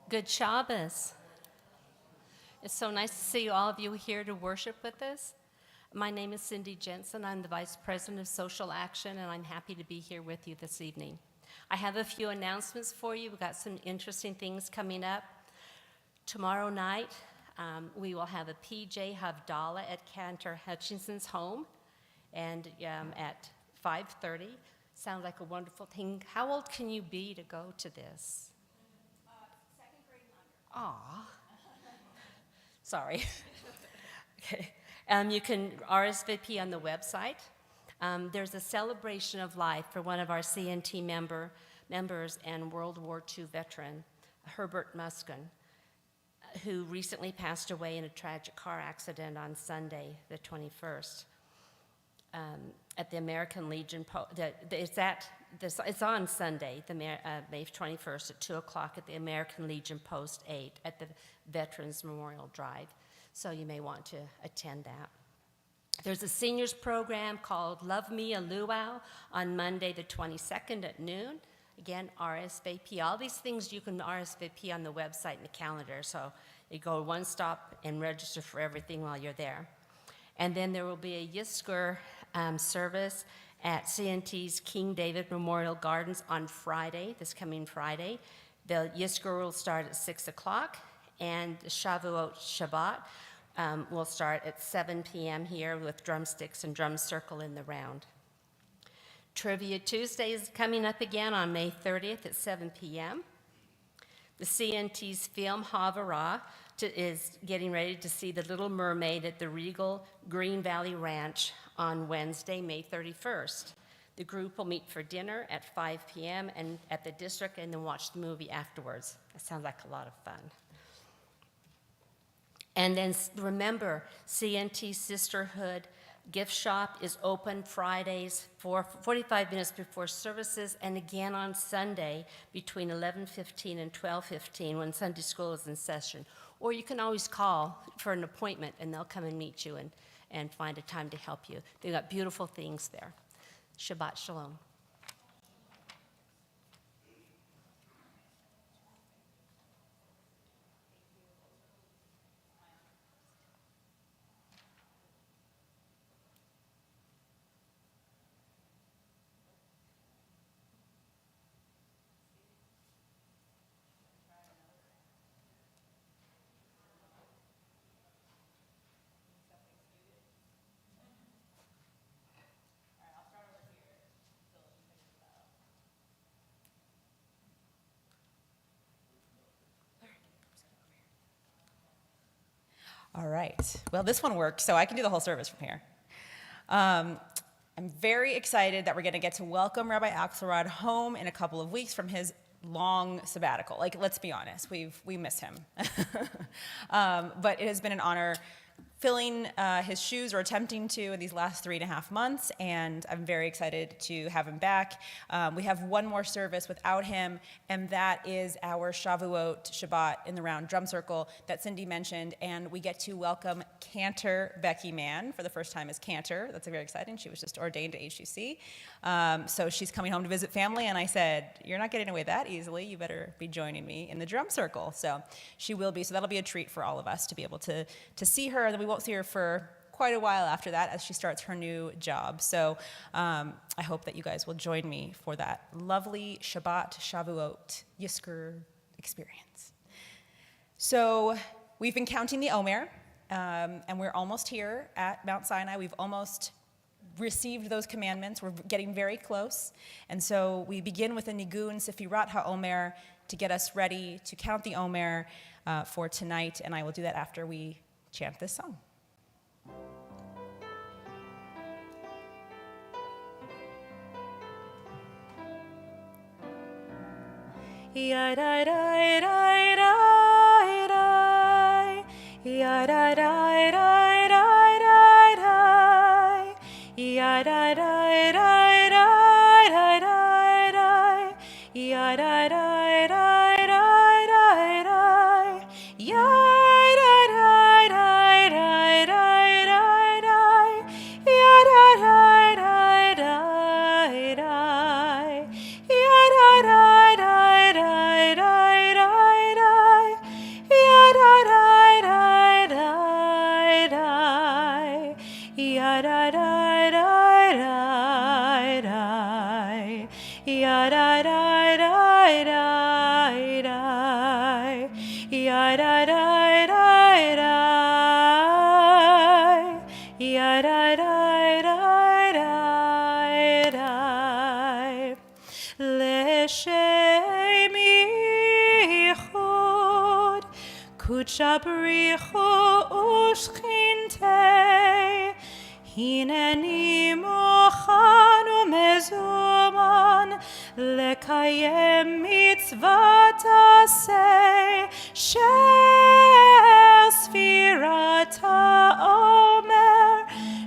Good Shabbos. It's so nice to see all of you here to worship with us. My name is Cindy Jensen. I'm the Vice President of Social Action, and I'm happy to be here with you this evening. I have a few announcements for you. We've got some interesting things coming up. Tomorrow night, we will have a PJ Havdalah at Cantor Hutchinson's home, and at 5:30. Sounds like a wonderful thing. How old can you be to go to this? Second grade and under. Aw. Sorry. Okay. You can RSVP on the website. There's a celebration of life for one of our CNT members and World War II veteran, Herbert Muskin, who recently passed away in a tragic car accident on Sunday, the 21st, at the American Legion. It's on Sunday, May 21st at 2 o'clock at the American Legion Post 8 at the Veterans Memorial Drive. So you may want to attend that. There's a seniors program called Love Me a Luau on Monday the 22nd at noon. Again, RSVP. All these things you can RSVP on the website and the calendar. So you go one stop and register for everything while you're there. And then there will be a Yisker service at CNT's King David Memorial Gardens on Friday, this coming Friday. The Yisker will start at 6 o'clock, and the Shavuot Shabbat will start at 7 p.m. here with drumsticks and drum circle in the round. Trivia Tuesday is coming up again on May 30th at 7 p.m. The CNT's Film Havara is getting ready to see The Little Mermaid at the Regal Green Valley Ranch on Wednesday, May 31st. The group will meet for dinner at 5 p.m. and at the district and then watch the movie afterwards. That sounds like a lot of fun. And then remember, CNT Sisterhood Gift Shop is open Fridays for 45 minutes before services, and again on Sunday between 11:15 and 12:15 when Sunday school is in session. Or you can always call for an appointment, and they'll come and meet you and find a time to help you. They've got beautiful things there. Shabbat Shalom. All right. Well, this one worked, so I can do the whole service from here. I'm very excited that we're going to get to welcome Rabbi Axelrod home in a couple of weeks from his long sabbatical. Like, let's be honest, we miss him. But it has been an honor filling his shoes, or attempting to, in these last 3.5 months, and I'm very excited to have him back. We have one more service without him, and that is our Shavuot Shabbat in the round drum circle that Cindy mentioned, and we get to welcome Cantor Becky Mann for the first time as Cantor. That's very exciting. She was just ordained to HUC. So she's coming home to visit family, and I said, you're not getting away that easily. You better be joining me in the drum circle. So she will be. So that'll be a treat for all of us to be able to see her, and then we won't see her for quite a while after that as she starts her new job. So I hope that you guys will join me for that lovely Shabbat, Shavuot, Yisker experience. So we've been counting the Omer, and we're almost here at Mount Sinai. We've almost received those commandments. We're getting very close. And so we begin with a Nigun Sefirat HaOmer to get us ready to count the Omer for tonight, and I will do that after we chant this song. Shabrichu ushchinte, hineni mochan umezuman, lekayem mitzvat aseh, shel sfirat haomer,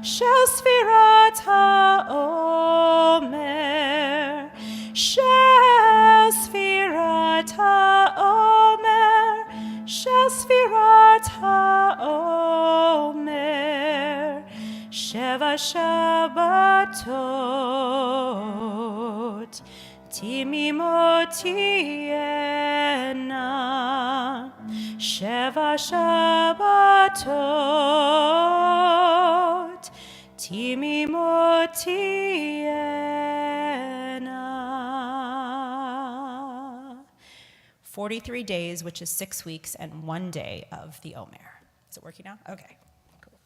shel sfirat haomer, shel sfirat haomer, shel sfirat haomer, sheva Shabbatot, timimot tiena, sheva Shabbatot, timimot tiena. 43 days, which is 6 weeks, and 1 day of the Omer. Is it working now? Okay, cool.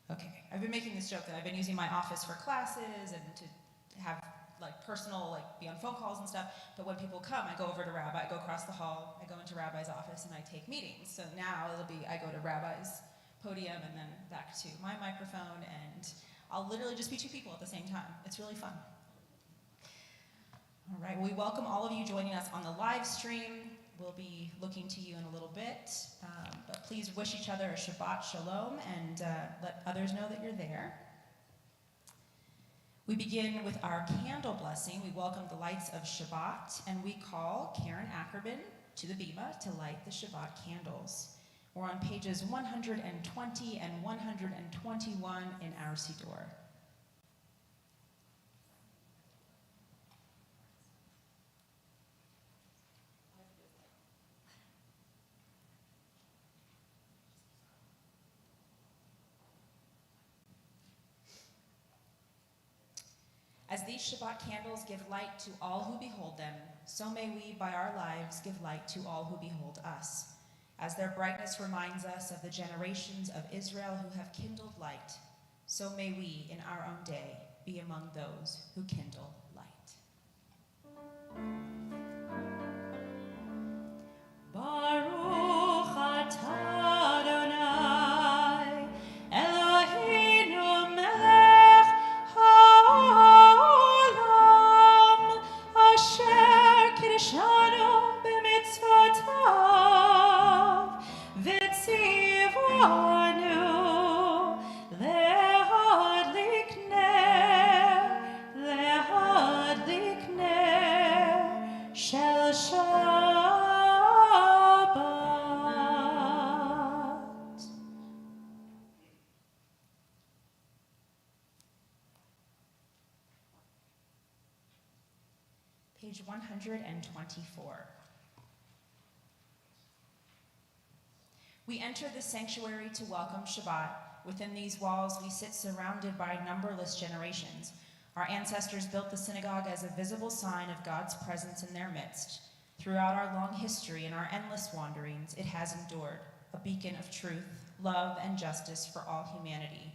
Okay, I've been making this joke that I've been using my office for classes and to have like personal, like be on phone calls and stuff, but when people come, I go over to Rabbi, I go across the hall, I go into Rabbi's office and I take meetings. So now it'll be, I go to Rabbi's podium and then back to my microphone, and I'll literally just be two people at the same time. It's really fun. All right, we welcome all of you joining us on the live stream. We'll be looking to you in a little bit, but please wish each other a Shabbat Shalom and let others know that you're there. We begin with our candle blessing. We welcome the lights of Shabbat, and we call Karen Ackerman to the bima to light the Shabbat candles. We're on pages 120 and 121 in our Siddur. As these Shabbat candles give light to all who behold them, so may we, by our lives, give light to all who behold us. As their brightness reminds us of the generations of Israel who have kindled light, so may we, in our own day, be among those who kindle light. Baruch atah Adonai, Eloheinu melech haolam, asher kiddushanu b'mitzvotav, v'tzivanu lehadlik ner shel Shabbat. Page 124. We enter the sanctuary to welcome Shabbat. Within these walls, we sit surrounded by numberless generations. Our ancestors built the synagogue as a visible sign of God's presence in their midst. Throughout our long history and our endless wanderings, it has endured, a beacon of truth, love, and justice for all humanity.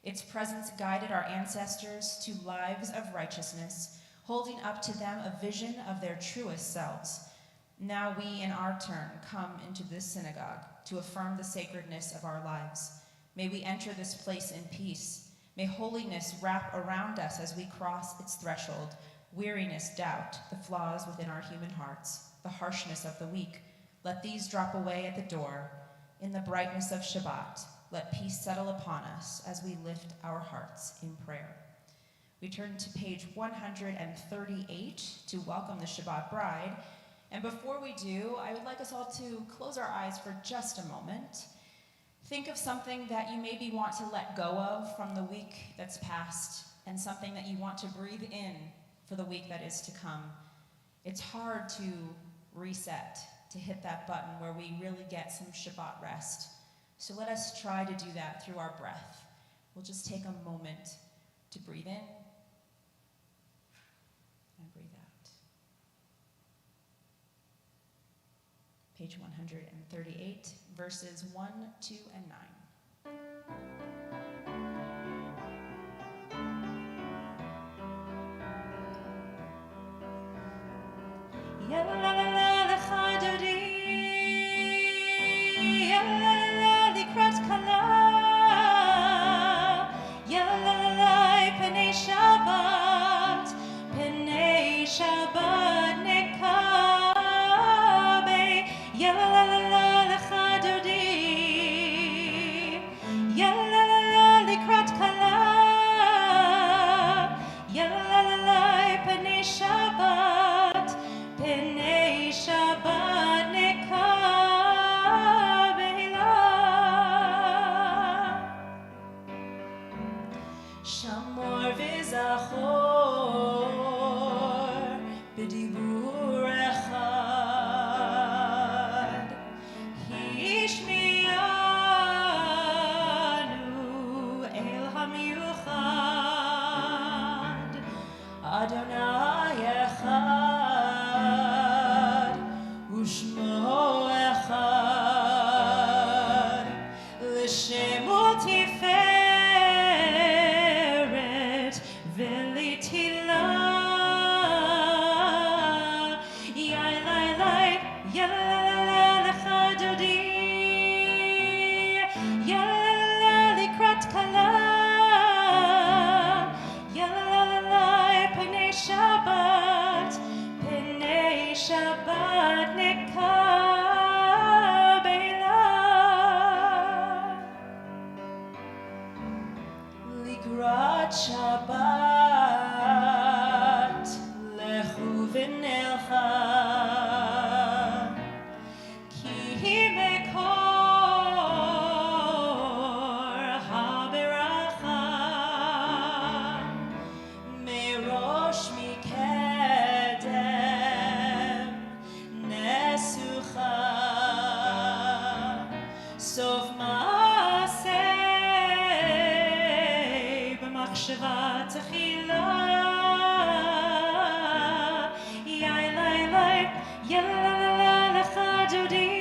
Its presence guided our ancestors to lives of righteousness, holding up to them a vision of their truest selves. Now we, in our turn, come into this synagogue to affirm the sacredness of our lives. May we enter this place in peace. May holiness wrap around us as we cross its threshold. Weariness, doubt, the flaws within our human hearts, the harshness of the weak, let these drop away at the door. In the brightness of Shabbat, let peace settle upon us as we lift our hearts in prayer. We turn to page 138 to welcome the Shabbat bride. And before we do, I would like us all to close our eyes for just a moment. Think of something that you maybe want to let go of from the week that's passed, and something that you want to breathe in for the week that is to come. It's hard to reset, to hit that button where we really get some Shabbat rest. So let us try to do that through our breath. We'll just take a moment to breathe in and breathe out. Page 138, verses 1, 2, and 9. Yalla lecha dodi, yalla likrat kala, yalla pnei Shabbat, pnei Shabbat nekabela. Likrat Shabbat, lechu v'nelcha, ki mekor haberacha, merosh mikedem nesucha, sof maaseh b'machshava tchila, yalla lecha dodi,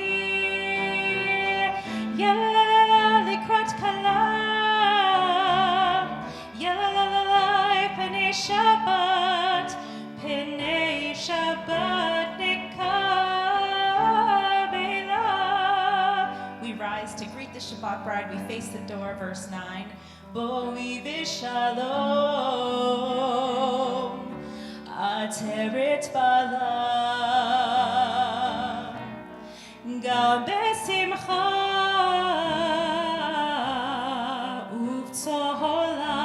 yalla likrat kala, yalla pnei Shabbat, pnei Shabbat nekabela. We rise to greet the Shabbat bride. We face the door, verse 9. Boi v'shalom, ateret bala, gam besimcha uv'tzola,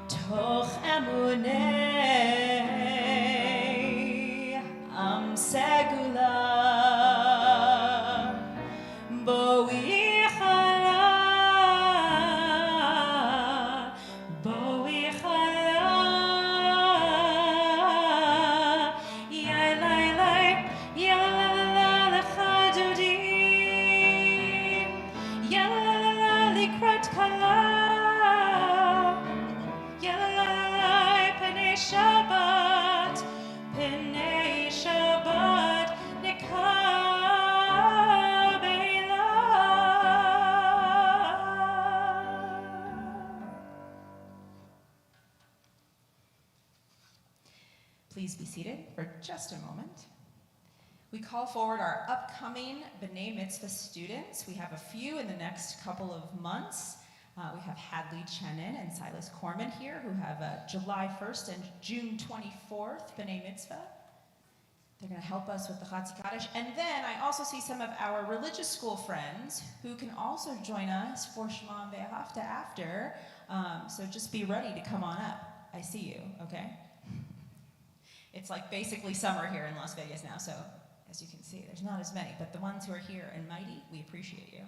toch emunei am segula, boi chala, boi chala, yalla lecha dodi, yalla likrat kala, yalla pnei Shabbat, pnei Shabbat nekabela. Please be seated for just a moment. We call forward our upcoming B'nai Mitzvah students. We have a few in the next couple of months. We have Hadley Chenin and Silas Corman here, who have July 1st and June 24th B'nai Mitzvah. They're going to help us with the Chatzi Kaddish. And then I also see some of our religious school friends who can also join us for Shema Ve'ahavta after. So just be ready to come on up. I see you, okay? It's like basically summer here in Las Vegas now, so as you can see, there's not as many. But the ones who are here and mighty, we appreciate you.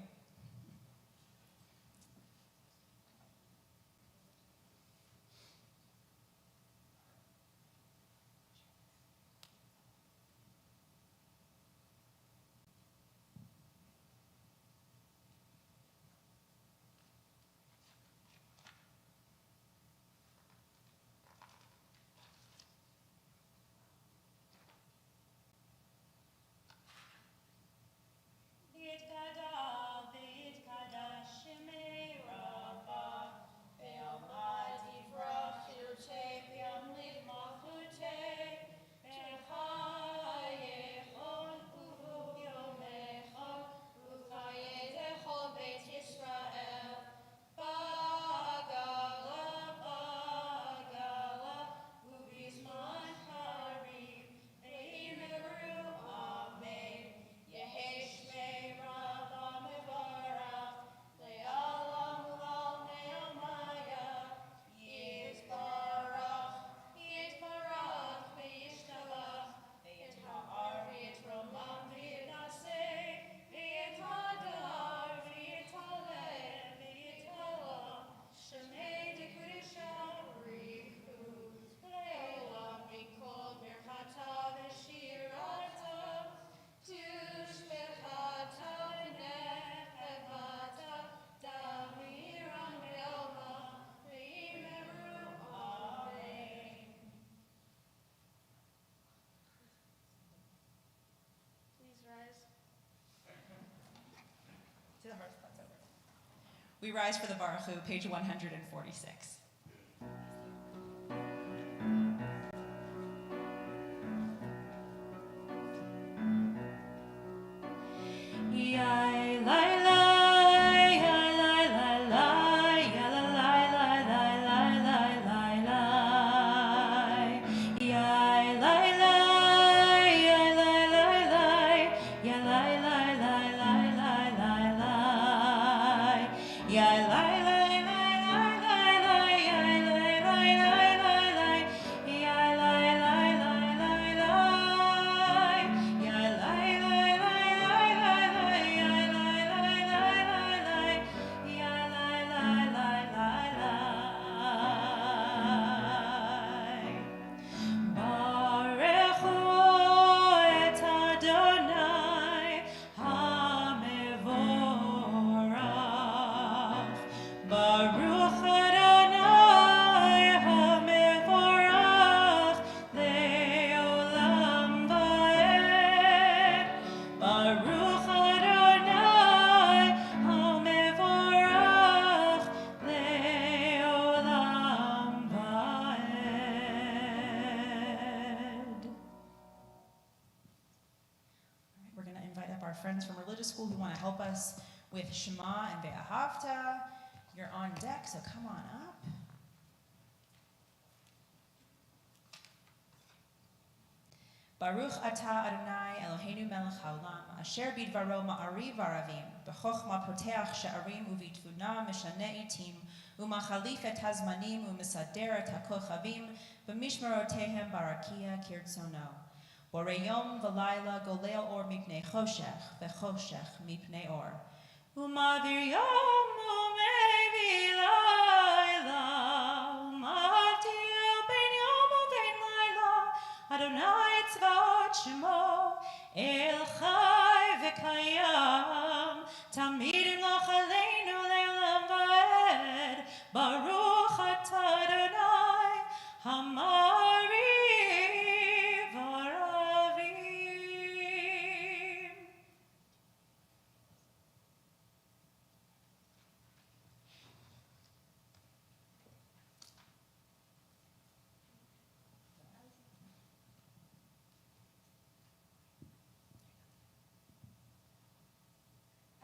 We rise for the Baruch Hu, page 146. friends from religious school who want to help us with Shema and Ve'ahavta. You're on deck, so come on up. Baruch atah Adonai Eloheinu melech haolam, asher bidvaro ma'ariv aravim, b'chochma poteach she'arim uvitfuna mishaneh itim, umachalif et hazmanim umisader et hakochavim, b'mishmarotehem barakia kirtzono. Bore yom v'layla golel or mipnei choshech, v'choshech mipnei or. Umavir yom umevi layla, umavtir ben yom uvein layla, Adonai tzvaot shemo, el chai v'kayam, tamid loch aleinu le'olam va'ed, baruch atah Adonai, hamariv aravim.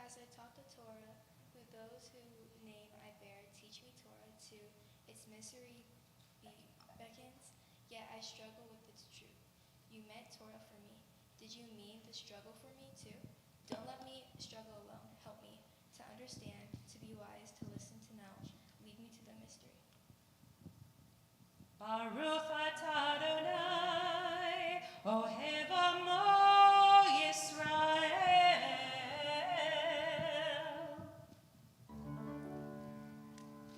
As I taught the Torah, with those whose name I bear, teach me Torah too. Its misery beckons, yet I struggle with its truth. You meant Torah for me. Did you mean the struggle for me too? Don't let me struggle alone. Help me to understand, to be wise, to listen to knowledge. Lead me to the mystery. Baruch atah Adonai, ohev amo Yisrael.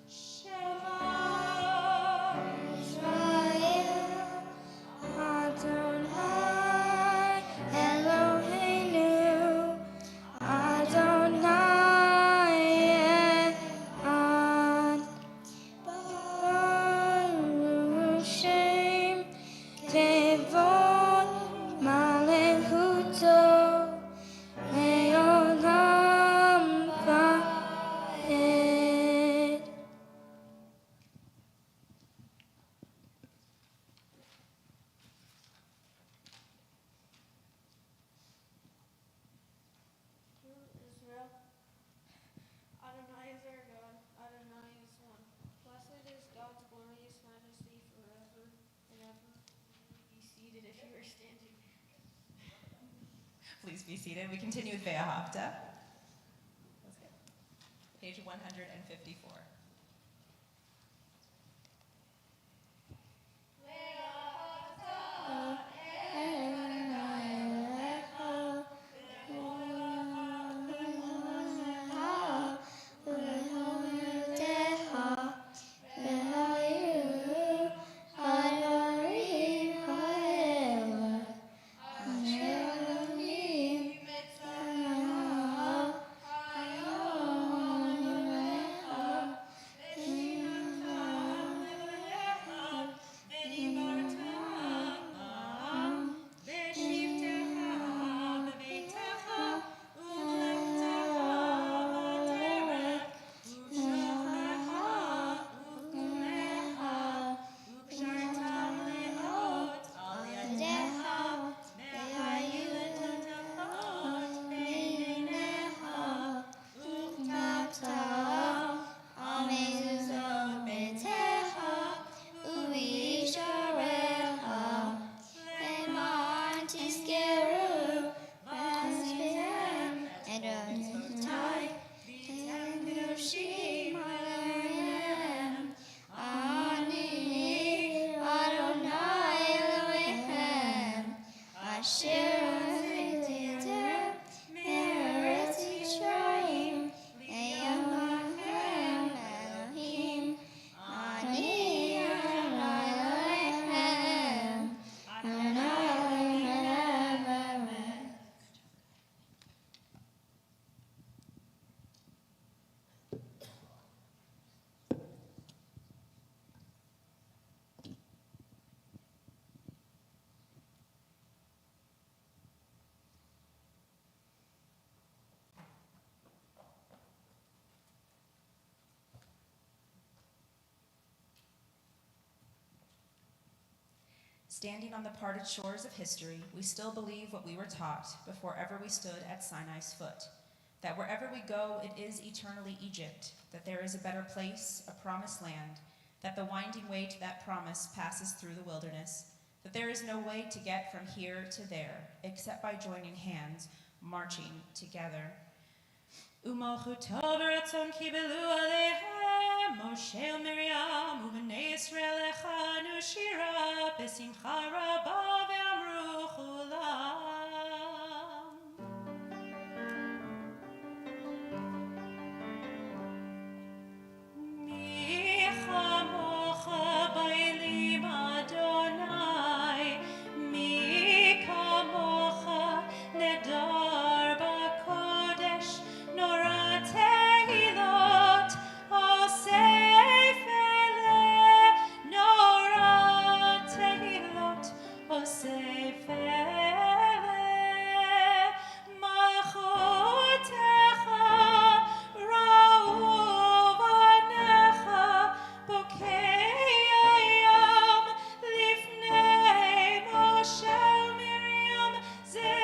Shema Adonai Eloheinu, Adonai Echad, Baruch Shem Kevod Malechuto Leolam Vaed. Hear Israel, Adonai is our God, Adonai is one. Blessed is God's glorious majesty forever and ever. Be seated if you are standing. Please be seated. We continue with Ve'ahavta. Page 154. Standing on the parted shores of history, we still believe what we were taught before ever we stood at Sinai's foot, that wherever we go, it is eternally Egypt, that there is a better place, a promised land, that the winding way to that promise passes through the wilderness, that there is no way to get from here to there, except by joining hands, marching together. ומלכותו ברצון קיבלו עליהם משה ומרים ובני ישראל הכנו שירה בשמחה רבה ואמרו כולם. מי כמוך באלים אדוני, מי כמוך נדר בקודש נורא תהילות אוסף אלה, נורא תהילות אוסף אלה. מלכותך ראו בניך בוקי הים לפני משה ומרים זיני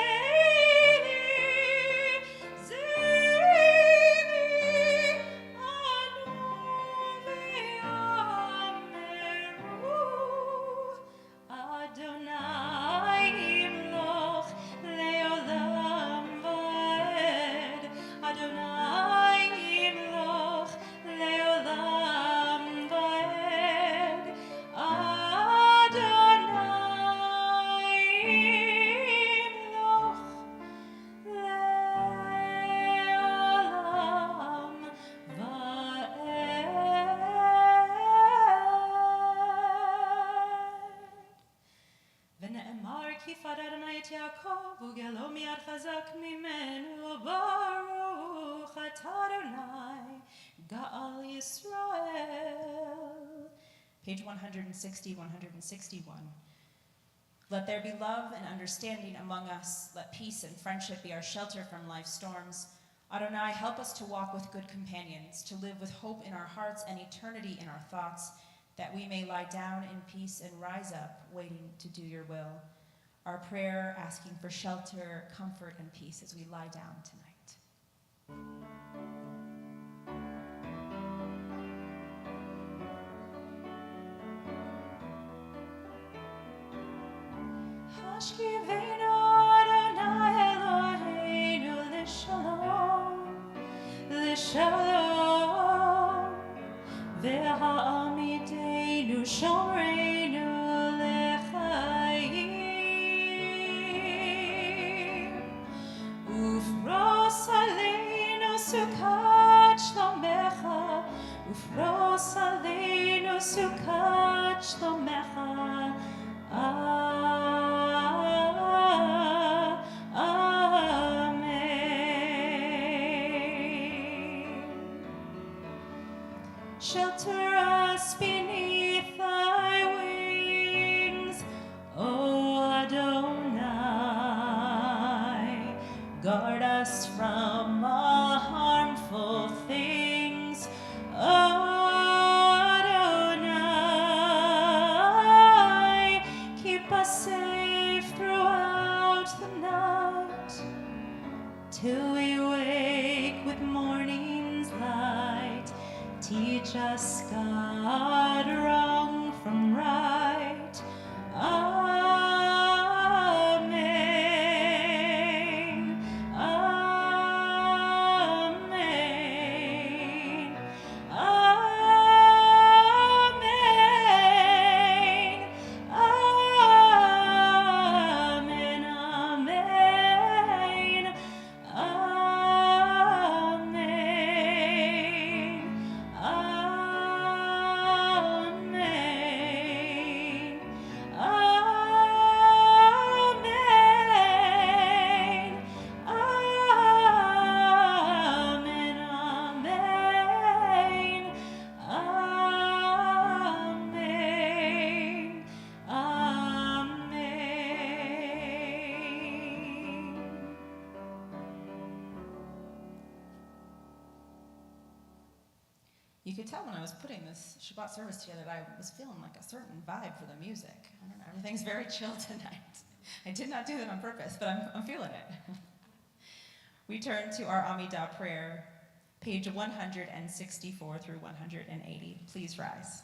אנו ויאמרו אדוני ימלוך לעולם ועד, אדוני ימלוך לעולם ועד, אדוני ימלוך לעולם ועד. ונאמר כי פד אדוני את יעקב וגאלו מיד חזק ממנו, ברוך אתה אדוני גאל ישראל. Page 160, 161. Let there be love and understanding among us. Let peace and friendship be our shelter from life's storms. Adonai, help us to walk with good companions, to live with hope in our hearts and eternity in our thoughts, that we may lie down in peace and rise up, waiting to do your will. Our prayer asking for shelter, comfort, and peace as we lie down tonight. Hashkivenu Adonai Eloheinu l'shalom, l'shalom, ve'ha'amidenu shomreinu l'chaim, ufros aleinu sukat shlomecha, ufros aleinu sukat shlomecha. Shelter us beneath thy wings, O Adonai. Guard us from all harmful things, O Adonai. Keep us safe throughout the night, till we wake with morning's light. Teach us, God, wrong from right. Amen. Amen. Amen. Amen. Amen. Amen. You could tell when I was putting this Shabbat service together that I was feeling like a certain vibe for the music. I don't know, everything's very chill tonight. I did not do that on purpose, but I'm feeling it. We turn to our Amidah prayer, page 164 through 180. Please rise.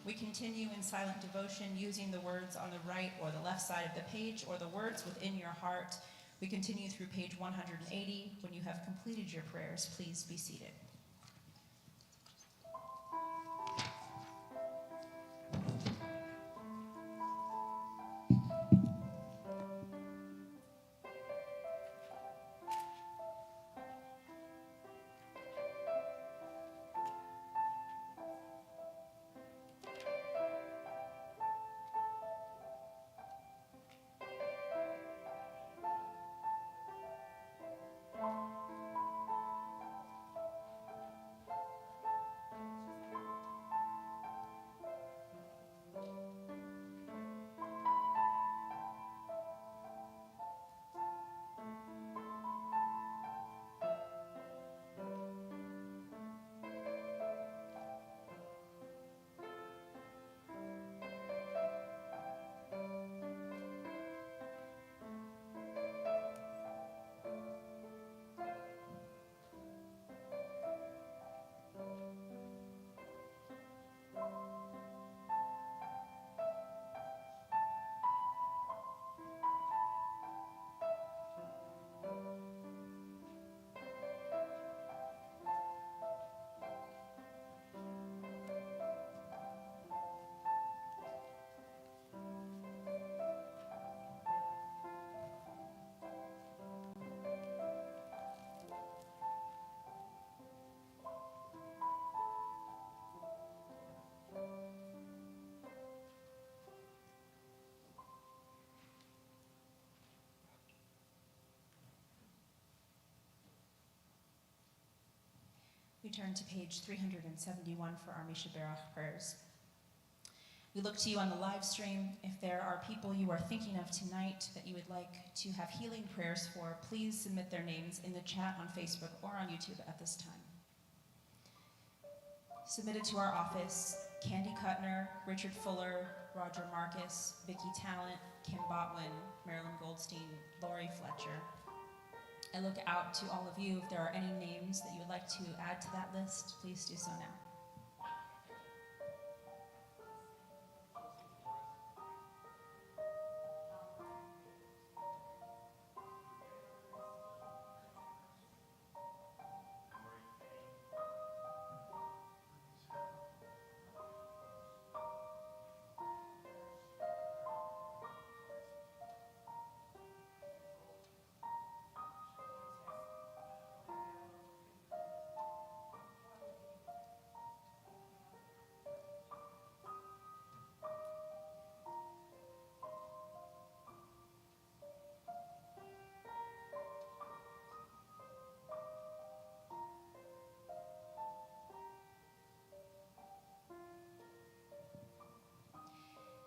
We continue in silent devotion using the words on the right or the left side of the page or the words within your heart. We continue through page 180. When you have completed your prayers, please be seated. We turn to page 371 for our Misha Berach prayers. We look to you on the live stream. If there are people you are thinking of tonight that you would like to have healing prayers for, please submit their names in the chat on Facebook or on YouTube at this time. Submitted to our office, Candy Kuttner, Richard Fuller, Roger Marcus, Vicky Talent, Kim Botwin, Marilyn Goldstein, Lori Fletcher. I look out to all of you. If there are any names that you would like to add to that list, please do so now.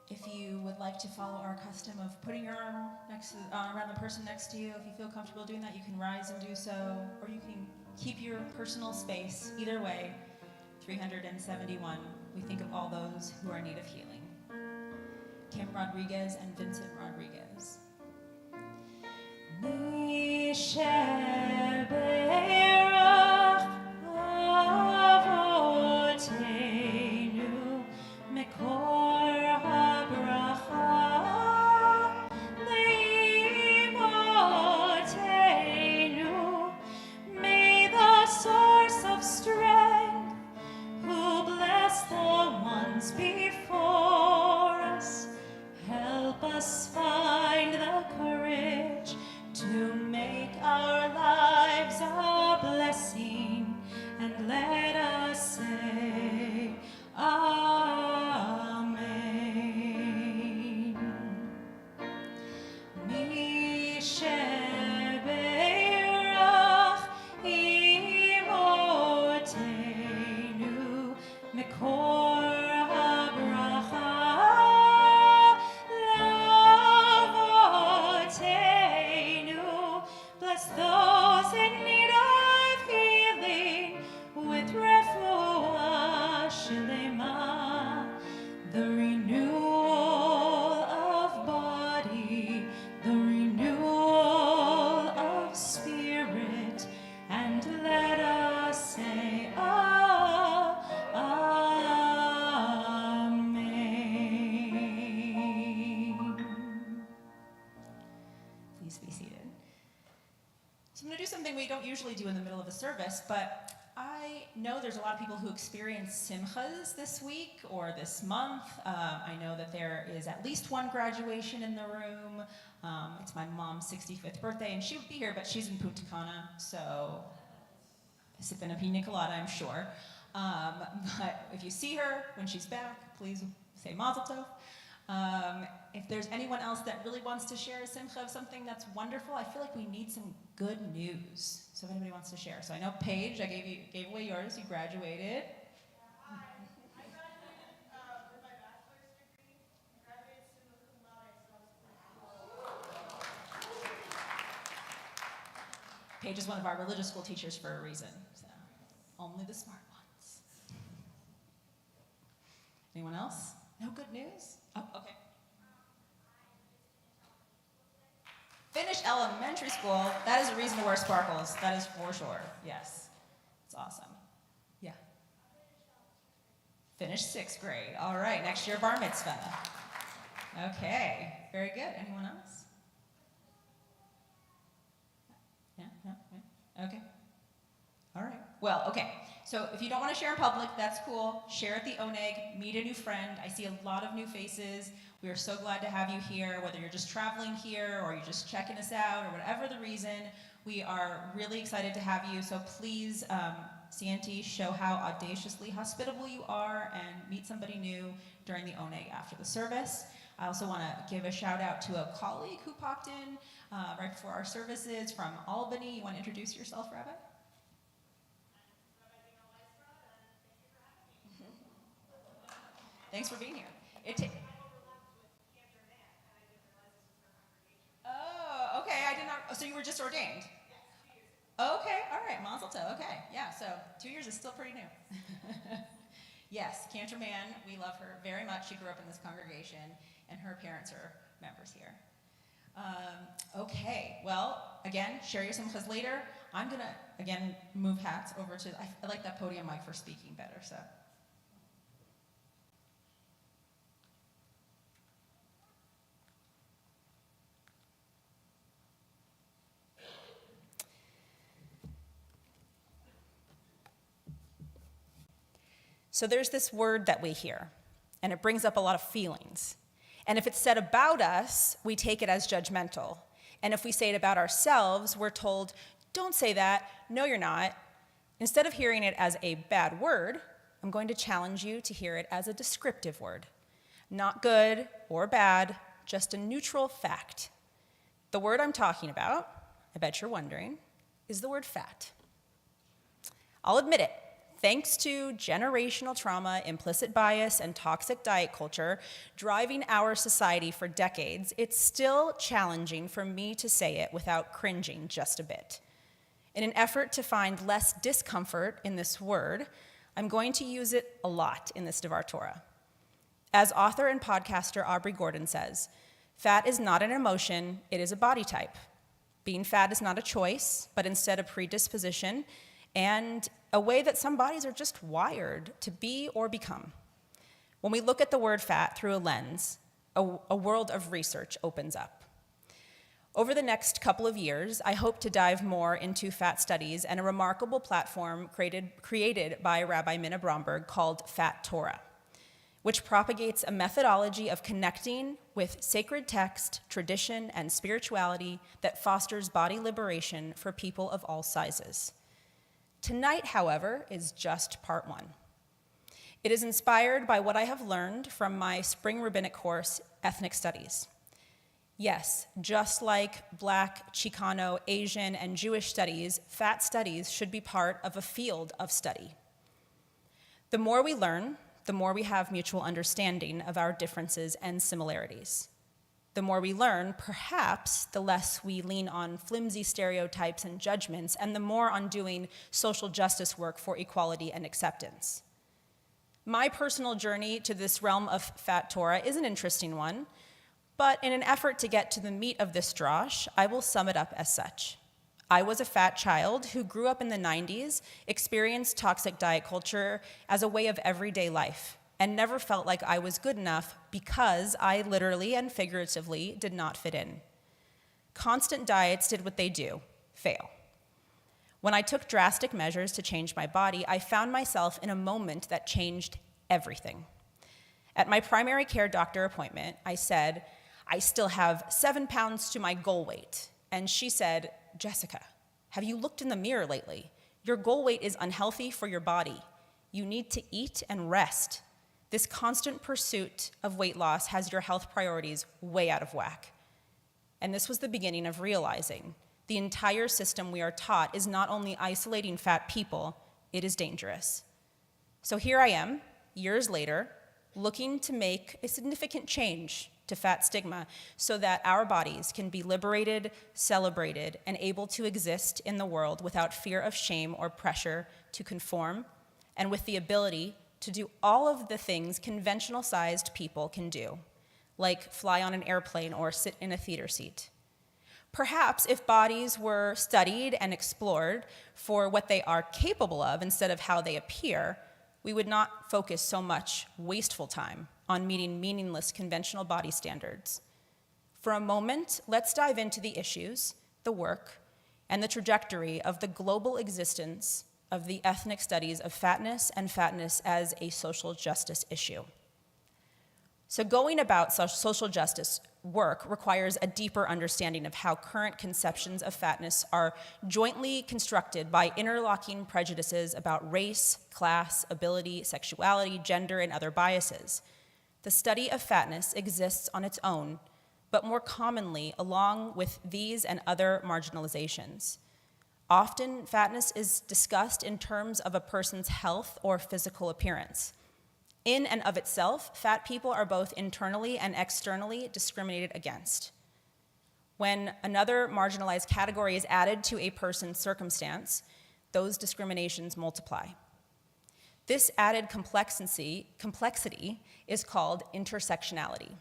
If you would like to follow our custom of putting your arm next to, around the person next to you, if you feel comfortable doing that, you can rise and do so, or you can keep your personal space. Either way, 371, we think of all those who are in need of healing. Kim Rodriguez and Vincent Rodriguez. Before us, help us find the courage to make our lives a blessing, and let us say Amen. Mi sheberach imotenu mekor those in need of healing with refuah shlema, the renewal of body, the renewal of spirit, and let us say Amen. Please be seated. So I'm going to do something we don't usually do in the middle of a service, but I know there's a lot of people who experience simchas this week or this month. I know that there is at least one graduation in the room. It's my mom's 65th birthday, and she would be here, but she's in Punta Cana, so sipping a pina colada, I'm sure. But if you see her when she's back, please say mazel tov. If there's anyone else that really wants to share a simcha of something that's wonderful, I feel like we need some good news. So if anybody wants to share. So I know Paige, I gave away yours, you graduated. I graduated with my bachelor's degree. I graduated summa cum laude, so that was pretty cool. Paige is one of our religious school teachers for a reason. So only the smart ones. Anyone else? No good news? Oh, okay. Finished elementary school. That is a reason to wear sparkles. That is for sure. Yes. It's awesome. Yeah. Finished 6th grade. All right. Next year, bar mitzvah. Okay. Very good. Anyone else? Yeah? No? Yeah? Okay. All right. Well, okay. So if you don't want to share in public, that's cool. Share at the Oneg. Meet a new friend. I see a lot of new faces. We are so glad to have you here, whether you're just traveling here or you're just checking us out or whatever the reason. We are really excited to have you. So please, CNT, show how audaciously hospitable you are and meet somebody new during the Oneg after the service. I also want to give a shout out to a colleague who popped in right before our services from Albany. You want to introduce yourself, Rabbi? Thanks for being here. Oh, okay. I did not. So you were just ordained? Okay. All right. Mazel tov. Okay. Yeah. So 2 years is still pretty new. Yes, Cantor Man. We love her very much. She grew up in this congregation, and her parents are members here. Okay. Well, again, share your simchas later. I'm gonna again move hats over to. I like that podium mic for speaking better. So. So there's this word that we hear, and it brings up a lot of feelings. And if it's said about us, we take it as judgmental. And if we say it about ourselves, we're told, don't say that, no you're not. Instead of hearing it as a bad word, I'm going to challenge you to hear it as a descriptive word. Not good or bad, just a neutral fact. The word I'm talking about, I bet you're wondering, is the word fat. I'll admit it. Thanks to generational trauma, implicit bias, and toxic diet culture driving our society for decades, it's still challenging for me to say it without cringing just a bit. In an effort to find less discomfort in this word, I'm going to use it a lot in this Devar Torah. As author and podcaster Aubrey Gordon says, fat is not an emotion, it is a body type. Being fat is not a choice, but instead a predisposition and a way that some bodies are just wired to be or become. When we look at the word fat through a lens, a world of research opens up. Over the next couple of years, I hope to dive more into fat studies and a remarkable platform created by Rabbi Minna Bromberg called Fat Torah, which propagates a methodology of connecting with sacred text, tradition, and spirituality that fosters body liberation for people of all sizes. Tonight, however, is just part one. It is inspired by what I have learned from my spring rabbinic course, Ethnic Studies. Yes, just like Black, Chicano, Asian, and Jewish studies, fat studies should be part of a field of study. The more we learn, the more we have mutual understanding of our differences and similarities. The more we learn, perhaps, the less we lean on flimsy stereotypes and judgments, and the more on doing social justice work for equality and acceptance. My personal journey to this realm of Fat Torah is an interesting one, but in an effort to get to the meat of this drosh, I will sum it up as such. I was a fat child who grew up in the 90s, experienced toxic diet culture as a way of everyday life, and never felt like I was good enough because I literally and figuratively did not fit in. Constant diets did what they do, fail. When I took drastic measures to change my body, I found myself in a moment that changed everything. At my primary care doctor appointment, I said, I still have 7 pounds to my goal weight. And she said, Jessica, have you looked in the mirror lately? Your goal weight is unhealthy for your body. You need to eat and rest. This constant pursuit of weight loss has your health priorities way out of whack. And this was the beginning of realizing the entire system we are taught is not only isolating fat people, it is dangerous. So here I am, years later, looking to make a significant change to fat stigma so that our bodies can be liberated, celebrated, and able to exist in the world without fear of shame or pressure to conform, and with the ability to do all of the things conventional-sized people can do, like fly on an airplane or sit in a theater seat. Perhaps if bodies were studied and explored for what they are capable of instead of how they appear, we would not focus so much wasteful time on meeting meaningless conventional body standards. For a moment, let's dive into the issues, the work, and the trajectory of the global existence of the ethnic studies of fatness and fatness as a social justice issue. So going about social justice work requires a deeper understanding of how current conceptions of fatness are jointly constructed by interlocking prejudices about race, class, ability, sexuality, gender, and other biases. The study of fatness exists on its own, but more commonly along with these and other marginalizations. Often, fatness is discussed in terms of a person's health or physical appearance. In and of itself, fat people are both internally and externally discriminated against. When another marginalized category is added to a person's circumstance, those discriminations multiply. This added complexity is called intersectionality.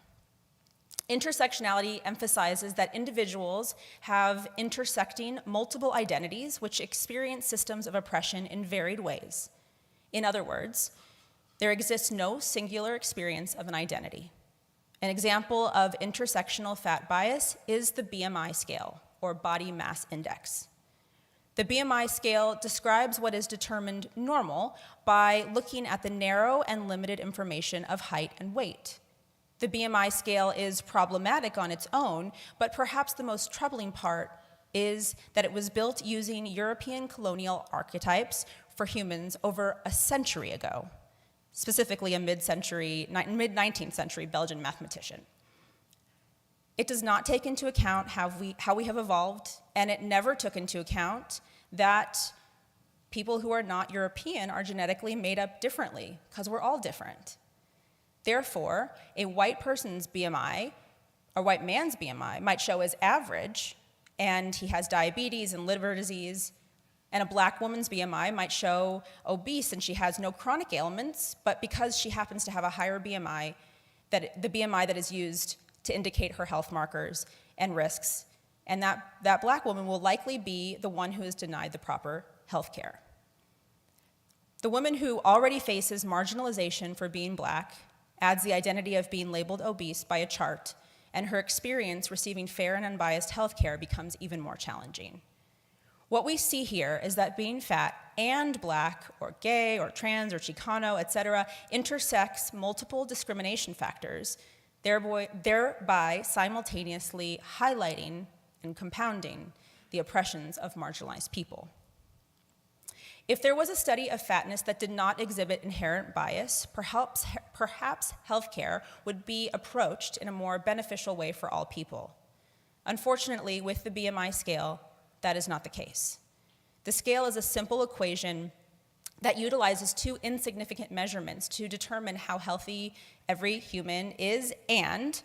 Intersectionality emphasizes that individuals have intersecting multiple identities which experience systems of oppression in varied ways. In other words, there exists no singular experience of an identity. An example of intersectional fat bias is the BMI scale, or body mass index. The BMI scale describes what is determined normal by looking at the narrow and limited information of height and weight. The BMI scale is problematic on its own, but perhaps the most troubling part is that it was built using European colonial archetypes for humans over a century ago, specifically a mid-19th century Belgian mathematician. It does not take into account how we have evolved, and it never took into account that people who are not European are genetically made up differently, because we're all different. Therefore, a white person's BMI, or white man's BMI, might show as average, and he has diabetes and liver disease, and a black woman's BMI might show obese and she has no chronic ailments, but because she happens to have a higher BMI, the BMI that is used to indicate her health markers and risks, and that black woman will likely be the one who is denied the proper health care. The woman who already faces marginalization for being black adds the identity of being labeled obese by a chart, and her experience receiving fair and unbiased health care becomes even more challenging. What we see here is that being fat and black, or gay, or trans, or Chicano, etc., intersects multiple discrimination factors, thereby simultaneously highlighting and compounding the oppressions of marginalized people. If there was a study of fatness that did not exhibit inherent bias, perhaps healthcare would be approached in a more beneficial way for all people. Unfortunately, with the BMI scale, that is not the case. The scale is a simple equation that utilizes two insignificant measurements to determine how healthy every human is, and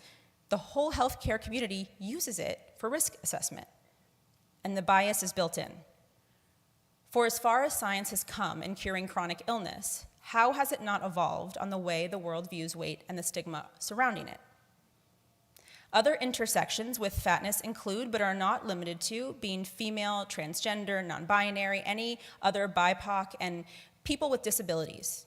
the whole healthcare community uses it for risk assessment. And the bias is built in. For as far as science has come in curing chronic illness, how has it not evolved on the way the world views weight and the stigma surrounding it? Other intersections with fatness include, but are not limited to, being female, transgender, non-binary, any other BIPOC, and people with disabilities.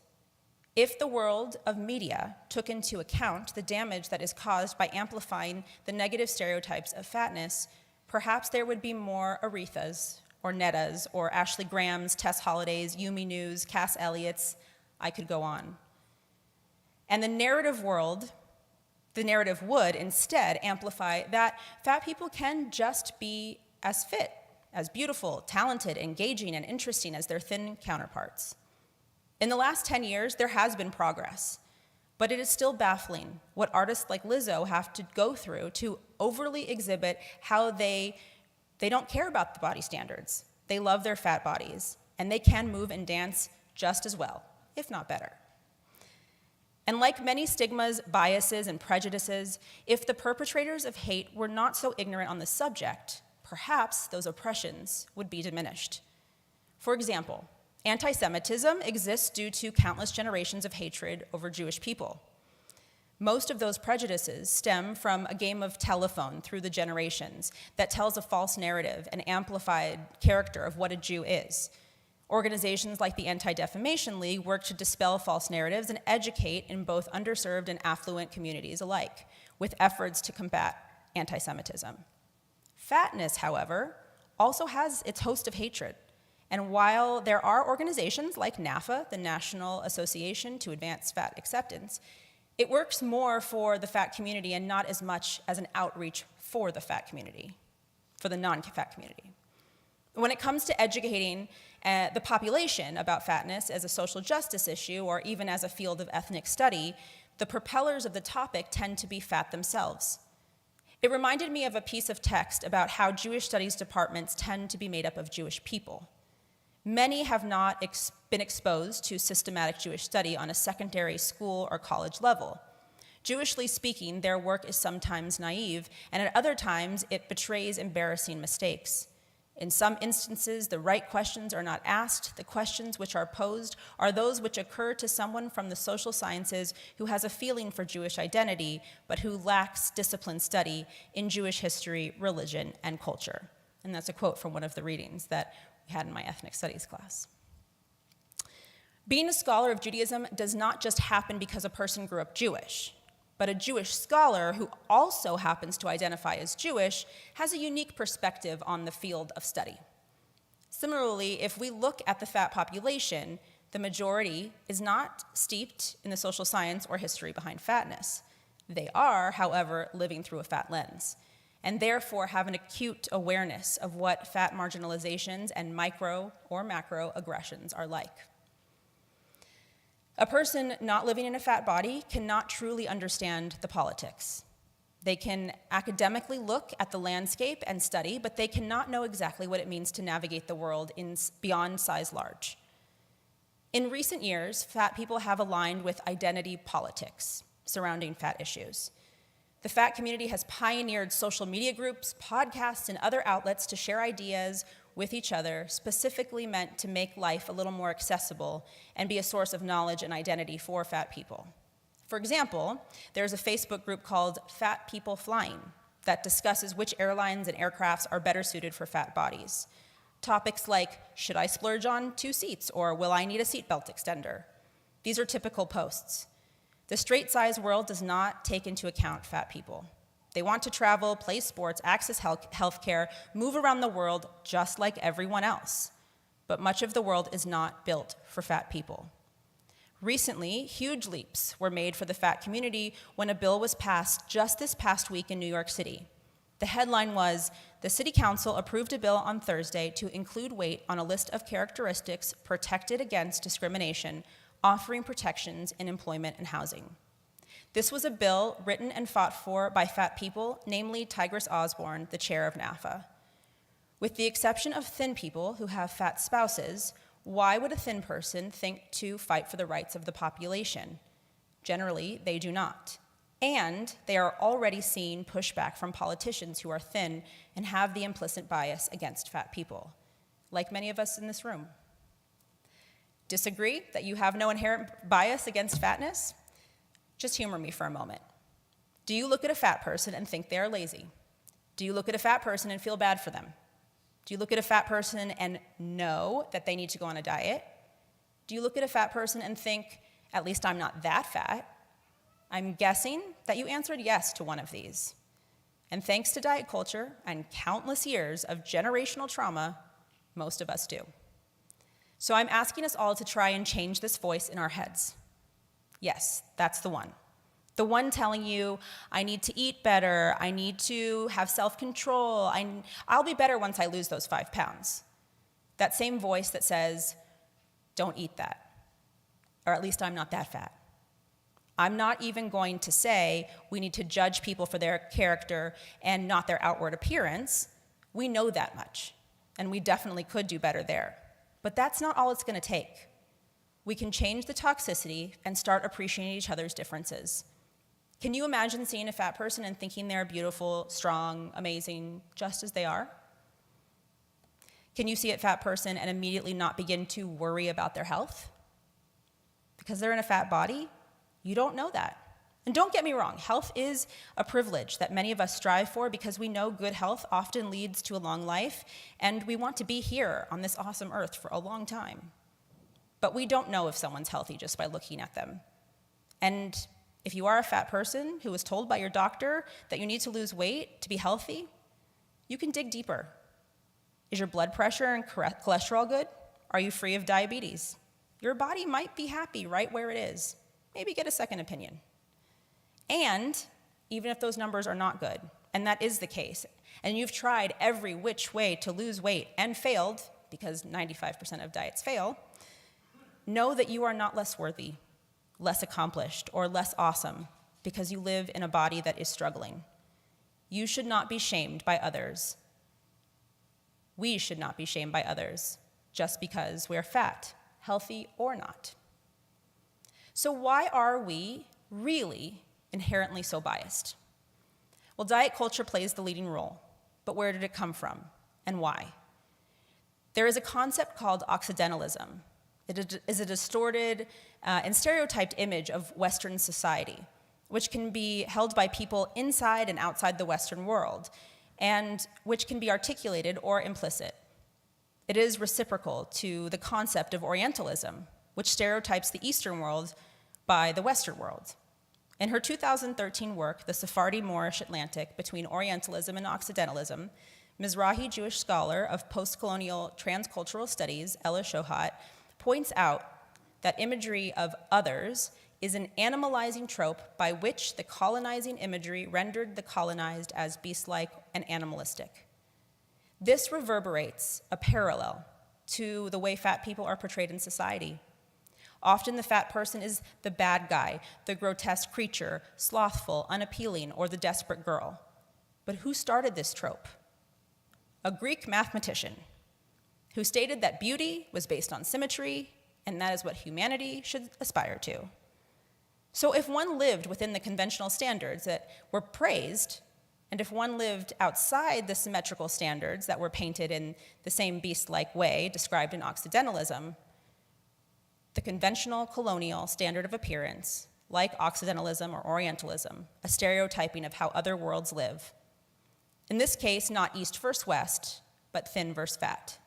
If the world of media took into account the damage that is caused by amplifying the negative stereotypes of fatness, perhaps there would be more Arethas, or Nettas, or Ashley Grahams, Tess Hollidays, Yumi News, Cass Elliott's, I could go on. And the narrative would instead amplify that fat people can just be as fit, as beautiful, talented, engaging, and interesting as their thin counterparts. In the last 10 years, there has been progress, but it is still baffling what artists like Lizzo have to go through to overly exhibit how they don't care about the body standards. They love their fat bodies, and they can move and dance just as well, if not better. And like many stigmas, biases, and prejudices, if the perpetrators of hate were not so ignorant on the subject, perhaps those oppressions would be diminished. For example, anti-Semitism exists due to countless generations of hatred over Jewish people. Most of those prejudices stem from a game of telephone through the generations that tells a false narrative and amplified character of what a Jew is. Organizations like the Anti-Defamation League work to dispel false narratives and educate in both underserved and affluent communities alike, with efforts to combat anti-Semitism. Fatness, however, also has its host of hatred. And while there are organizations like NAFA, the National Association to Advance Fat Acceptance, it works more for the fat community and not as much as an outreach for the fat community, for the non-fat community. When it comes to educating the population about fatness as a social justice issue or even as a field of ethnic study, the propellers of the topic tend to be fat themselves. It reminded me of a piece of text about how Jewish studies departments tend to be made up of Jewish people. Many have not been exposed to systematic Jewish study on a secondary school or college level. Jewishly speaking, their work is sometimes naive, and at other times it betrays embarrassing mistakes. In some instances, the right questions are not asked. The questions which are posed are those which occur to someone from the social sciences who has a feeling for Jewish identity, but who lacks disciplined study in Jewish history, religion, and culture. And that's a quote from one of the readings that we had in my ethnic studies class. Being a scholar of Judaism does not just happen because a person grew up Jewish. But a Jewish scholar who also happens to identify as Jewish has a unique perspective on the field of study. Similarly, if we look at the fat population, the majority is not steeped in the social science or history behind fatness. They are, however, living through a fat lens, and therefore have an acute awareness of what fat marginalizations and micro or macro aggressions are like. A person not living in a fat body cannot truly understand the politics. They can academically look at the landscape and study, but they cannot know exactly what it means to navigate the world beyond size large. In recent years, fat people have aligned with identity politics surrounding fat issues. The fat community has pioneered social media groups, podcasts, and other outlets to share ideas with each other, specifically meant to make life a little more accessible and be a source of knowledge and identity for fat people. For example, there's a Facebook group called Fat People Flying that discusses which airlines and aircrafts are better suited for fat bodies. Topics like, should I splurge on 2 seats, or will I need a seatbelt extender? These are typical posts. The straight size world does not take into account fat people. They want to travel, play sports, access health care, move around the world just like everyone else. But much of the world is not built for fat people. Recently, huge leaps were made for the fat community when a bill was passed just this past week in New York City. The headline was, the City Council approved a bill on Thursday to include weight on a list of characteristics protected against discrimination, offering protections in employment and housing. This was a bill written and fought for by fat people, namely Tigris Osborne, the chair of NAFA. With the exception of thin people who have fat spouses, why would a thin person think to fight for the rights of the population? Generally, they do not. And they are already seeing pushback from politicians who are thin and have the implicit bias against fat people, like many of us in this room. Disagree that you have no inherent bias against fatness? Just humor me for a moment. Do you look at a fat person and think they are lazy? Do you look at a fat person and feel bad for them? Do you look at a fat person and know that they need to go on a diet? Do you look at a fat person and think, at least I'm not that fat? I'm guessing that you answered yes to one of these. And thanks to diet culture and countless years of generational trauma, most of us do. So I'm asking us all to try and change this voice in our heads. Yes, that's the one. The one telling you, I need to eat better, I need to have self-control, I'll be better once I lose those 5 pounds. That same voice that says, don't eat that, or at least I'm not that fat. I'm not even going to say we need to judge people for their character and not their outward appearance. We know that much, and we definitely could do better there. But that's not all it's going to take. We can change the toxicity and start appreciating each other's differences. Can you imagine seeing a fat person and thinking they're beautiful, strong, amazing, just as they are? Can you see a fat person and immediately not begin to worry about their health? Because they're in a fat body? You don't know that. And don't get me wrong, health is a privilege that many of us strive for because we know good health often leads to a long life, and we want to be here on this awesome earth for a long time. But we don't know if someone's healthy just by looking at them. And if you are a fat person who was told by your doctor that you need to lose weight to be healthy, you can dig deeper. Is your blood pressure and cholesterol good? Are you free of diabetes? Your body might be happy right where it is. Maybe get a second opinion. And even if those numbers are not good, and that is the case, and you've tried every which way to lose weight and failed, because 95% of diets fail, know that you are not less worthy, less accomplished, or less awesome because you live in a body that is struggling. You should not be shamed by others. We should not be shamed by others just because we're fat, healthy or not. So why are we really inherently so biased? Well, diet culture plays the leading role, but where did it come from and why? There is a concept called Occidentalism. It is a distorted and stereotyped image of Western society, which can be held by people inside and outside the Western world, and which can be articulated or implicit. It is reciprocal to the concept of Orientalism, which stereotypes the Eastern world by the Western world. In her 2013 work, The Sephardi Moorish Atlantic Between Orientalism and Occidentalism, Mizrahi Jewish scholar of post-colonial transcultural studies, Ella Shohat, points out that imagery of others is an animalizing trope by which the colonizing imagery rendered the colonized as beast-like and animalistic. This reverberates a parallel to the way fat people are portrayed in society. Often the fat person is the bad guy, the grotesque creature, slothful, unappealing, or the desperate girl. But who started this trope? A Greek mathematician who stated that beauty was based on symmetry, and that is what humanity should aspire to. So if one lived within the conventional standards that were praised, and if one lived outside the symmetrical standards that were painted in the same beast-like way described in Occidentalism, the conventional colonial standard of appearance, like Occidentalism or Orientalism, a stereotyping of how other worlds live. In this case, not East versus West, but thin versus fat.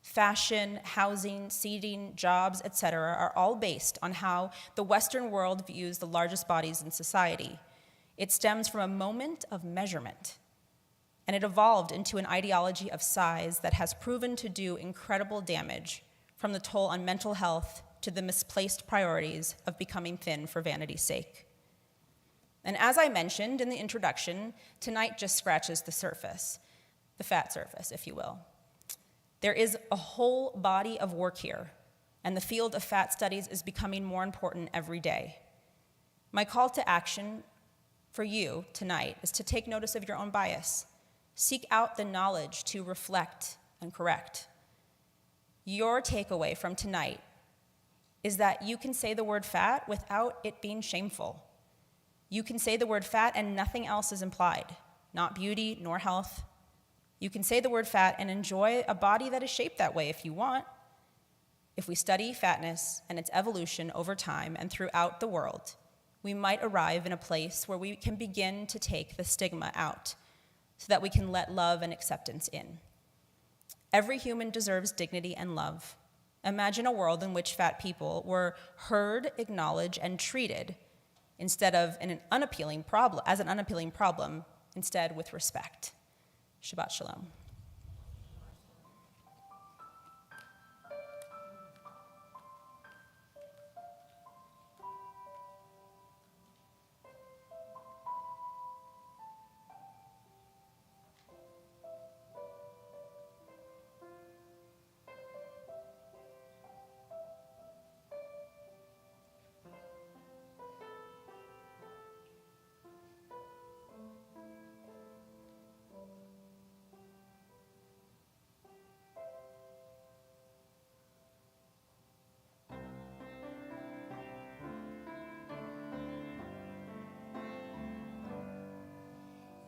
Fashion, housing, seating, jobs, etc. are all based on how the Western world views the largest bodies in society. It stems from a moment of measurement, and it evolved into an ideology of size that has proven to do incredible damage, from the toll on mental health to the misplaced priorities of becoming thin for vanity's sake. And as I mentioned in the introduction, tonight just scratches the surface, the fat surface, if you will. There is a whole body of work here, and the field of fat studies is becoming more important every day. My call to action for you tonight is to take notice of your own bias. Seek out the knowledge to reflect and correct. Your takeaway from tonight is that you can say the word fat without it being shameful. You can say the word fat and nothing else is implied, not beauty nor health. You can say the word fat and enjoy a body that is shaped that way if you want. If we study fatness and its evolution over time and throughout the world, we might arrive in a place where we can begin to take the stigma out so that we can let love and acceptance in. Every human deserves dignity and love. Imagine a world in which fat people were heard, acknowledged, and treated instead of as an unappealing problem, instead with respect. Shabbat shalom.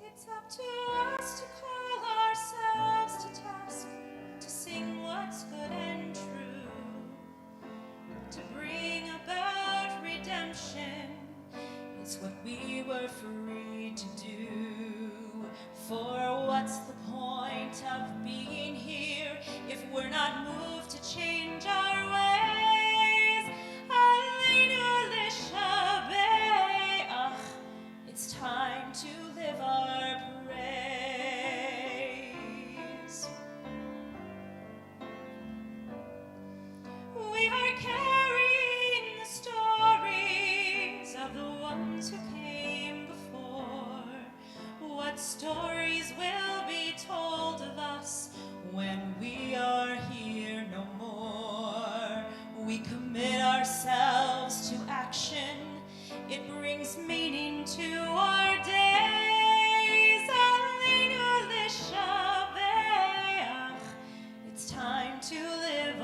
It's up to us to call ourselves to task, to sing what's good and true, to bring about redemption. It's what we were free to do. For what's the point of being here if we're not moved to change our ways? Aleinu l'shabbat. It's time to live our praise. We are carrying the stories of the ones who came before. What stories will be told of us when we are here no more? We commit ourselves to action. It brings meaning to our days. Aleinu l'shabbat. It's time to live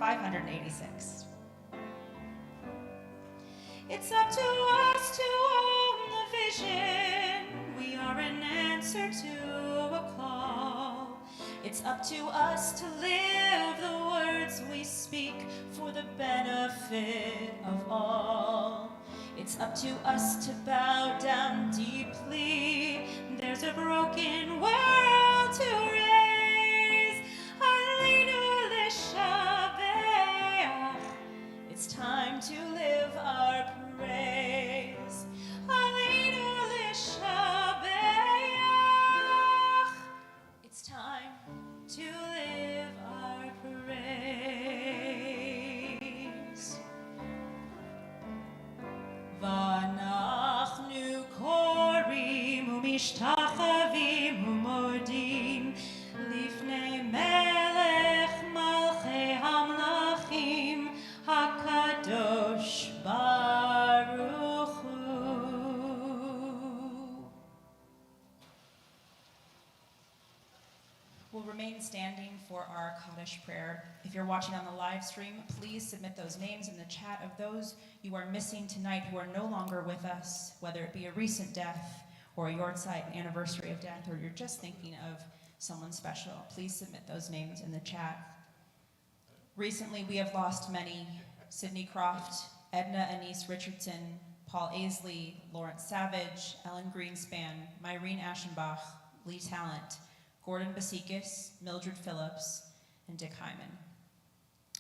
586. It's up to us to own the vision. We are an answer to a call. It's up to us to live the words we speak for the benefit of all. It's up to us to bow down deeply. There's a broken world to raise. Aleinu l'shabeach. It's time to live our praise. Aleinu l'shabeach. It's time to live our praise. V'anachnu korim umishtachavim umodim lifnei melech malchei hamlachim hakadosh baruch hu. We'll remain standing for our Kaddish prayer. If you're watching on the live stream, please submit those names in the chat of those you are missing tonight who are no longer with us, whether it be a recent death or a Yortzeit anniversary of death, or you're just thinking of someone special. Please submit those names in the chat. Recently, we have lost many: Sidney Croft, Edna Anise Richardson, Paul Aisley, Lawrence Savage, Ellen Greenspan, Myrene Aschenbach, Lee Talent, Gordon Basikis, Mildred Phillips, and Dick Hyman.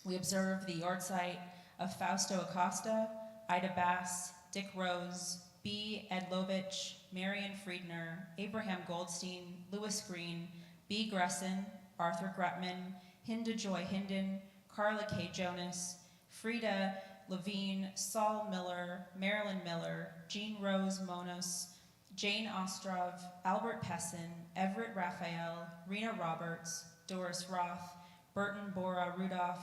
We observe the Yortzeit of Fausto Acosta, Ida Bass, Dick Rose, B. Edlovich, Marion Friedner, Abraham Goldstein, Louis Green, B. Gresson, Arthur Gretman, Hinda Joy Hinden, Carla K. Jonas, Frida Levine, Saul Miller, Marilyn Miller, Jean Rose Monos, Jane Ostrov, Albert Pessin, Everett Raphael, Rena Roberts, Doris Roth, Burton Bora Rudolph,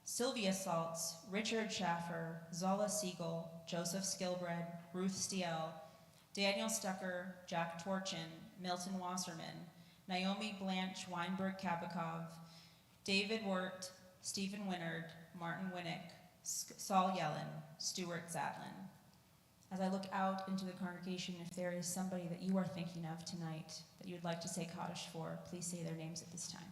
Sylvia Saltz, Richard Schaffer, Zola Siegel, Joseph Skilbred, Ruth Stiel, Daniel Stucker, Jack Torchin, Milton Wasserman, Naomi Blanche Weinberg Kabakov, David Wirt, Stephen Winard, Martin Winnick, Saul Yellen, Stuart Zatlin. As I look out into the congregation, if there is somebody that you are thinking of tonight that you would like to say Kaddish for, please say their names at this time.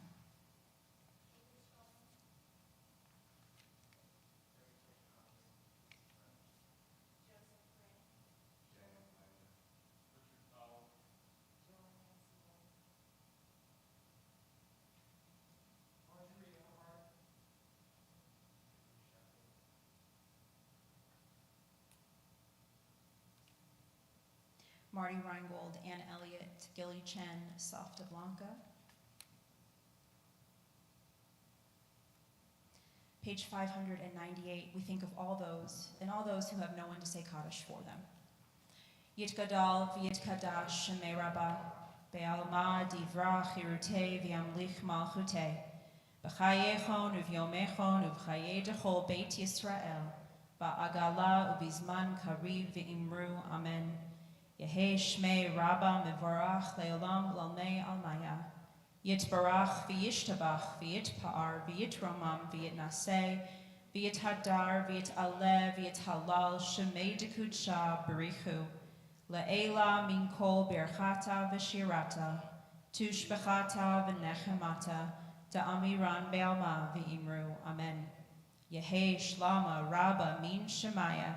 Marty Reingold, Ann Elliott, Gilly Chen, Softa Blanca. Page 598, we think of all those, and all those who have no one to say Kaddish for them. Yitgadal v'yitkadash shemei Rabbah, be'alma divra chirutei v'yamlich malchutei, b'chayechon u'vyomechon u'b'chayei dechol Beit Yisrael, ba'agala u'bizman kariv v'imru, amen. Yehei Shmei Rabbah Mevorach Leolam Lalmei Almaya. Yitbarach v'yishtabach v'yitpa'ar v'yitromam v'yitnaseh v'yithadar v'yitaleh v'yithalal Shemei Dekudsha Berichu. Le'ela min kol birchata v'shirata tushbechata v'nechemata da'amiran be'alma v'imru. Amen. Yehei Shlama Rabbah min Shemaya.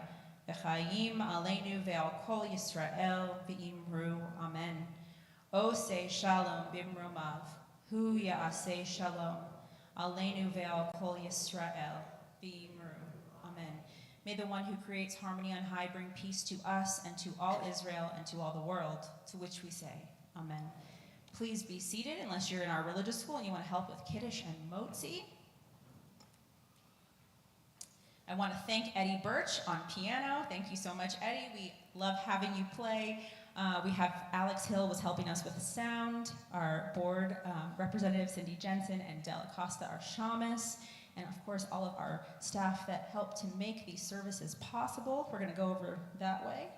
V'chayim aleinu ve'al kol Yisrael v'imru, amen. Oseh shalom bimromav, hu ya'aseh shalom, aleinu ve'al kol Yisrael v'imru, amen. May the one who creates harmony on high bring peace to us and to all Israel and to all the world, to which we say, amen. Please be seated unless you're in our religious school and you want to help with Kiddush and Motzi. I want to thank Eddie Birch on piano. Thank you so much, Eddie. We love having you play. We have Alex Hill was helping us with the sound, our board representative Cindy Jensen and Del Acosta, our shamus, and of course all of our staff that helped to make these services possible. We're going to go over that way.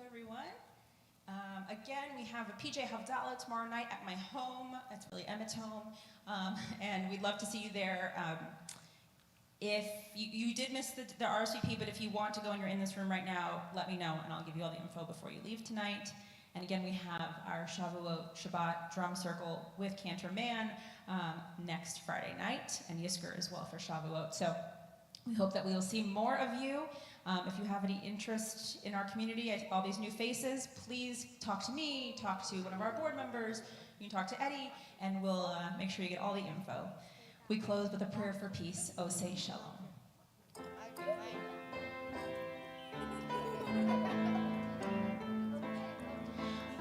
everyone. Again, we have a PJ Havdalah tomorrow night at my home. It's really Emmett's home. And we'd love to see you there. If you did miss the RSVP, but if you want to go and you're in this room right now, let me know and I'll give you all the info before you leave tonight. And again, we have our Shavuot Shabbat drum circle with Cantor Man next Friday night, and Yisker as well for Shavuot. So we hope that we will see more of you. If you have any interest in our community, all these new faces, please talk to me, talk to one of our board members, you can talk to Eddie, and we'll make sure you get all the info. We close with a prayer for peace. O say shalom.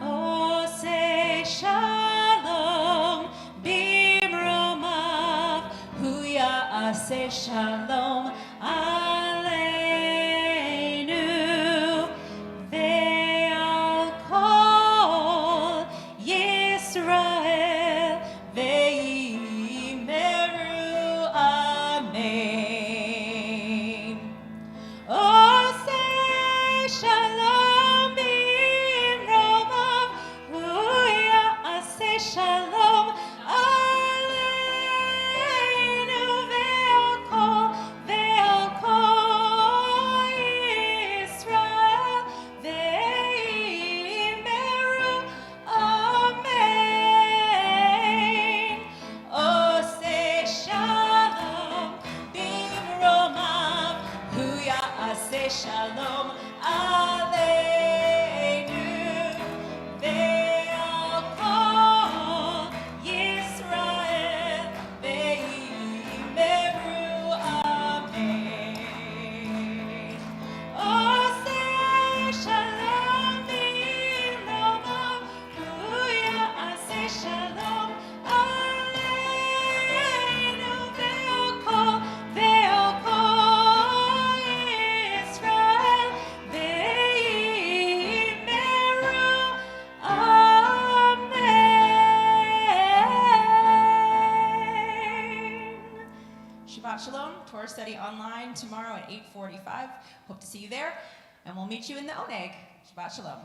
Oh, say shalom, bimromav, huya say shalom, aleinu, ve'al kol Yisrael, ve'imeru amen. Oh, say shalom, bimromav, huya say shalom, aleinu, ve'al kol Yisrael, ve'imeru amen. Oh, say shalom, bimromav, huya say shalom, aleinu, ve'al kol Yisrael, ve'imeru amen. Oh, say shalom, bimromav, huya say shalom, aleinu, ve'al kol Yisrael, ve'imeru amen. Shabbat Shalom, Torah study online tomorrow at 8:45. Hope to see you there, and we'll meet you in the Oneg. Shabbat Shalom.